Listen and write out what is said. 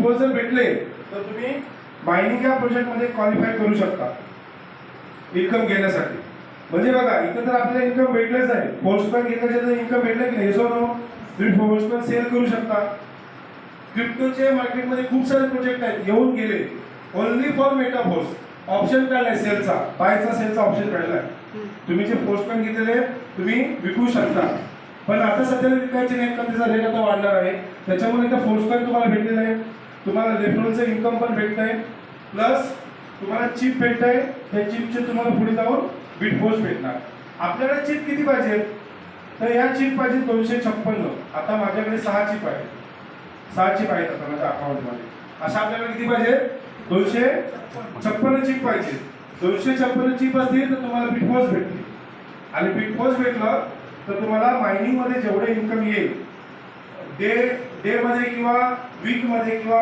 बिटफोर्स जर भेटले तर तुम्ही मायनिंग या प्रोजेक्टमध्ये क्वालिफाय करू शकता इन्कम घेण्यासाठी. म्हणजे बघा इथं तर आपल्याला इन्कम भेटलेच आहे. फोर्सपॅन घेतल्याच्या तर इन्कम भेटलं की नाही? सो नो तुम्ही फोर्सपॅन सेल करू शकता. क्रिप्टोचे मार्केटमध्ये खूप सारे प्रोजेक्ट आहेत, येऊन गेले. ओनली फॉर मेटाफोर्स ऑप्शन काढलाय सेलचा, बायचा सेलचा ऑप्शन काढलाय. तुम्ही जे फोर्सपॅन घेतलेले तुम्ही विकू शकता. पण आता सध्याला विकायचे नाही, कारण त्याचा रेट आता वाढणार आहे. त्याच्यामुळे इथं फोर्सपॅन तुम्हाला भेटलेलं आहे. तुम्हाला रेफरलचं इन्कम पण भेटत आहे, प्लस तुम्हाला चिप भेटत आहे. त्या चिपचे तुम्हाला पुढे जाऊन बिटफोर्स भेटणार. आपल्याला चिप किती पाहिजे? तर या चिप पाहिजे 256. आता माझ्याकडे 6 चिप आहेत. 6 चिप आहेत आता माझ्या अकाउंटमध्ये. अशा आपल्याला किती पाहिजे? 256 चिप पाहिजे. 256 चिप असतील तर तुम्हाला बिटफोर्स भेटतील. आणि बिटफोर्स भेटलं तर तुम्हाला मायनिंग मध्ये जेवढे इन्कम येईल डे मध्ये किंवा वीक मध्ये किंवा